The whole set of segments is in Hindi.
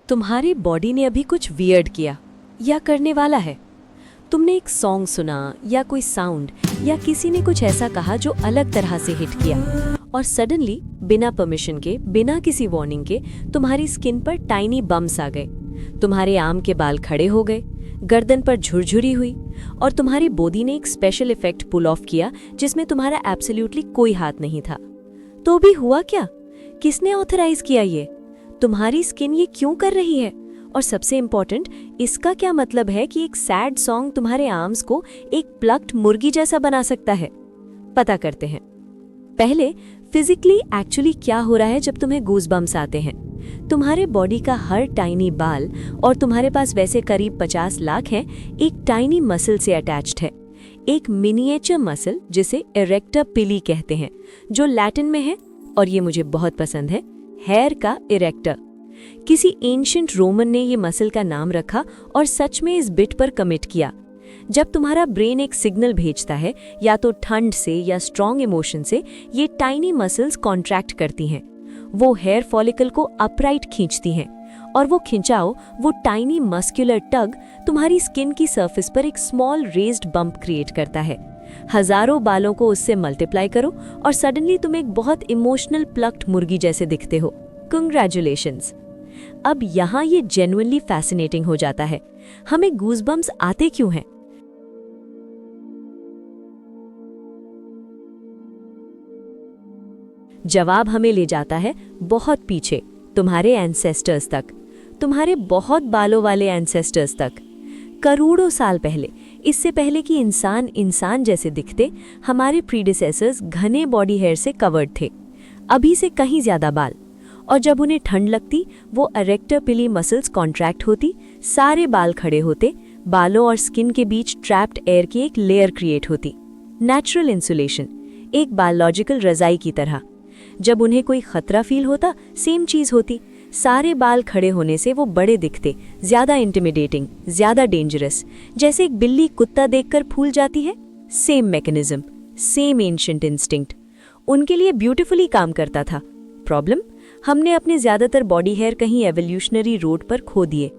तुम्हारी बॉडी ने अभी कुछ वियर्ड किया या करने वाला है। तुमने एक सॉन्ग सुना या कोई साउंड या किसी ने कुछ ऐसा कहा जो अलग तरह से हिट किया और सडनली बिना परमिशन के, बिना किसी वार्निंग के तुम्हारी स्किन पर टाइनी बम्स आ गए। तुम्हारे आम के बाल खड़े हो गए, गर्दन पर झुरझुरी हुई और तुम्हारी बॉडी ने एक स्पेशल इफेक्ट पुल ऑफ किया जिसमें तुम्हारा एब्सोल्युटली कोई हाथ नहीं था। तो भी हुआ क्या? किसने ऑथराइज किया ये? तुम्हारी स्किन ये क्यों कर रही है? और सबसे इंपॉर्टेंट, इसका क्या मतलब है कि एक सैड सॉन्ग तुम्हारे आर्म्स को एक प्लक्ड मुर्गी जैसा बना सकता है? पता करते हैं। पहले फिजिकली एक्चुअली क्या हो रहा है जब तुम्हें गूज़बम्स आते हैं। तुम्हारे बॉडी का हर टाइनी बाल, और तुम्हारे पास वैसे करीब 50 लाख हैं, एक टाइनी मसल से अटैच्ड है। एक मिनिएचर मसल जिसे इरेक्टर पिली कहते हैं, जो लैटिन में है, और ये मुझे बहुत पसंद है, हेयर का इरेक्टर। किसी एंशिएंट रोमन ने ये मसल का नाम रखा और सच में इस बिट पर कमिट किया। जब तुम्हारा ब्रेन एक सिग्नल भेजता है, या तो ठंड से या स्ट्रॉन्ग इमोशन से, ये टाइनी मसल्स कॉन्ट्रैक्ट करती हैं। वो हेयर फॉलिकल को अपराइट खींचती हैं, और वो खिंचाव, वो टाइनी मस्कुलर टग तुम्हारी स्किन की सरफेस पर एक स्मॉल रेज्ड बम्प क्रिएट करता है। हजारों बालों को उससे मल्टीप्लाई करो और सडनली तुम एक बहुत इमोशनल प्लक्ड मुर्गी जैसे दिखते हो। कंग्रेचुलेशंस। अब यहाँ ये जेन्युइनली फैसिनेटिंग हो जाता है। हमें गूज़बम्स आते क्यों हैं? जवाब हमें ले जाता है बहुत पीछे, तुम्हारे एंसेस्टर्स तक, तुम्हारे बहुत बालों वाले एंसेस्टर्स तक। करोड़ों साल पहले, इससे पहले कि इंसान इंसान जैसे दिखते, हमारे प्रीडिसेसर्स घने बॉडी हेयर से कवर्ड थे, अभी से कहीं ज्यादा बाल। और जब उन्हें ठंड लगती, वो इरेक्टर पिली मसल्स कॉन्ट्रैक्ट होती, सारे बाल खड़े होते, बालों और स्किन के बीच ट्रैप्ड एयर की एक लेयर क्रिएट होती। नेचुरल इंसुलेशन, एक बायोलॉजिकल रजाई की तरह। जब उन्हें कोई खतरा फील होता, सेम चीज होती। सारे बाल खड़े होने से वो बड़े दिखते, ज्यादा इंटिमिडेटिंग, ज्यादा डेंजरस। जैसे एक बिल्ली कुत्ता देखकर फूल जाती है। Same mechanism, same ancient instinct. उनके लिए ब्यूटीफुली काम करता था। प्रॉब्लम, हमने अपने ज्यादातर बॉडी हेयर कहीं एवोल्यूशनरी रोड पर खो दिए,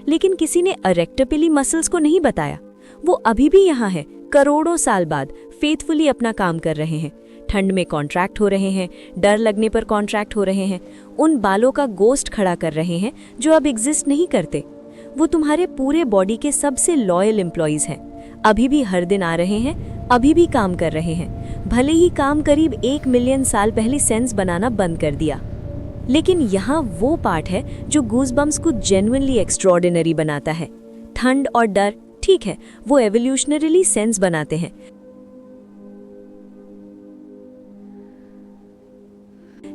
लेकिन किसी ने इरेक्टर पिली मसल्स को नहीं बताया। वो अभी भी यहाँ है, करोड़ों साल बाद फेथफुली अपना काम कर रहे हैं। ठंड में कॉन्ट्रैक्ट हो रहे हैं, डर लगने पर कॉन्ट्रैक्ट हो रहे हैं, उन बालों का गोस्ट खड़ा कर रहे हैं जो अब एग्जिस्ट नहीं करते। वो तुम्हारे पूरे बॉडी के सबसे लॉयल एम्प्लॉइज हैं, अभी भी हर दिन आ रहे हैं, अभी भी काम कर रहे हैं, भले ही काम करीब 1 मिलियन साल पहले सेंस बनाना बंद कर दिया। लेकिन यहाँ वो पार्ट है जो गूज़बम्स को जेन्युइनली एक्स्ट्रॉर्डिनरी बनाता है। ठंड और डर, ठीक है, वो एवोल्यूशनरीली सेंस बनाते हैं,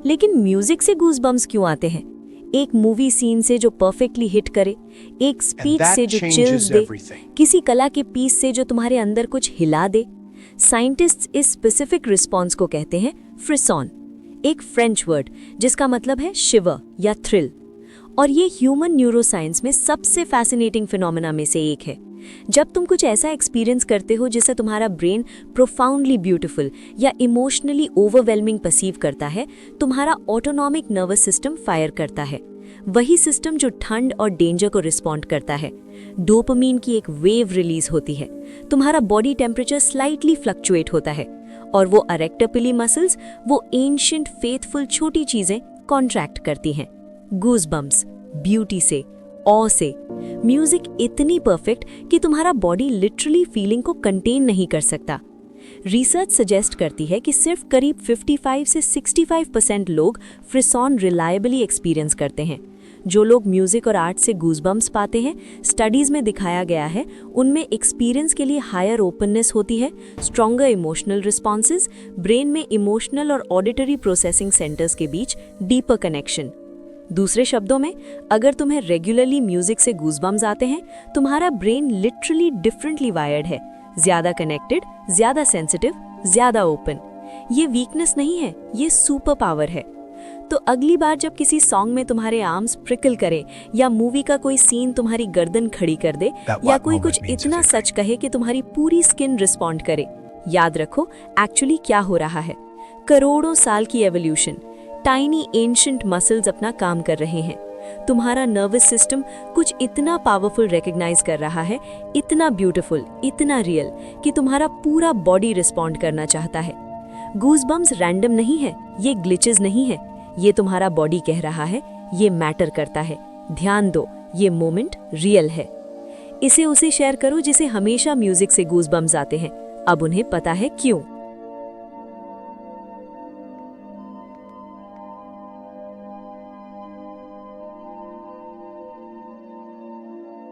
लेकिन म्यूजिक से गूज़बम्स क्यों आते हैं? एक मूवी सीन से जो परफेक्टली हिट करे, एक स्पीच से जो चिल्स दे, किसी कला के पीस से जो तुम्हारे अंदर कुछ हिला दे। साइंटिस्ट्स इस स्पेसिफिक रिस्पॉन्स को कहते हैं फ्रिसॉन, एक फ्रेंच वर्ड जिसका मतलब है शिवर या थ्रिल। और ये ह्यूमन न्यूरोसाइंस में सबसे फैसिनेटिंग फिनोमेना में से एक है। जब तुम कुछ ऐसा एक्सपीरियंस करते हो जिसे तुम्हारा ब्रेन प्रोफाउंडली ब्यूटीफुल या इमोशनली ओवरवेलमिंग परसीव करता है, तुम्हारा ऑटोनॉमिक नर्वस सिस्टम फायर करता है। वही सिस्टम जो ठंड और डेंजर को रिस्पॉन्ड करता है। डोपामीन की एक वेव रिलीज होती है, तुम्हारा बॉडी टेम्परेचर स्लाइटली फ्लक्चुएट होता है, और वो इरेक्टर पिली मसल्स, वो एंशिएंट फेथफुल छोटी चीजें कॉन्ट्रैक्ट करती हैं। गूज़बम्स, ब्यूटी से, ऑ से, म्यूजिक इतनी परफेक्ट कि तुम्हारा बॉडी लिटरली फीलिंग को कंटेन नहीं कर सकता। रिसर्च सजेस्ट करती है कि सिर्फ करीब 55 से 65% लोग फ्रिसॉन रिलायबली एक्सपीरियंस करते हैं। जो लोग म्यूजिक और आर्ट से गूज़बम्स पाते हैं, स्टडीज में दिखाया गया है, उनमें एक्सपीरियंस के लिए हायर ओपननेस होती है, स्ट्रॉन्गर इमोशनल रिस्पॉन्सेज, ब्रेन में इमोशनल और ऑडिटरी प्रोसेसिंग सेंटर्स के बीच डीपर कनेक्शन। दूसरे शब्दों में, अगर तुम्हें रेगुलरली म्यूजिक से गूज़बम्स आते हैं, तुम्हारा ब्रेन लिटरली डिफरेंटली वायर्ड है, ज्यादा कनेक्टेड, ज्यादा सेंसिटिव, ज्यादा ओपन। ये वीकनेस नहीं है, ये सुपर पावर है। तो अगली बार जब किसी सॉन्ग में तुम्हारे आर्म्स प्रिकल करे, या मूवी का कोई सीन तुम्हारी गर्दन खड़ी कर दे, या कोई कुछ इतना सच कहे कि तुम्हारी पूरी स्किन रिस्पॉन्ड करे, याद रखो एक्चुअली क्या हो रहा है। करोड़ों साल की एवोल्यूशन, टाइनी एंशिएंट मसल्स अपना काम कर रहे हैं। तुम्हारा नर्वस सिस्टम कुछ इतना पावरफुल रिकॉग्नाइज कर रहा है, इतना ब्यूटीफुल, इतना रियल कि तुम्हारा पूरा बॉडी रिस्पॉन्ड करना चाहता है। गूज़बम्स रैंडम नहीं है, ये ग्लिचेस नहीं है, ये तुम्हारा बॉडी कह रहा है ये मैटर करता है, ध्यान दो, ये मोमेंट रियल है। इसे उसे शेयर करो जिसे हमेशा म्यूजिक से गूज़बम्स आते हैं, अब उन्हें पता है क्यों।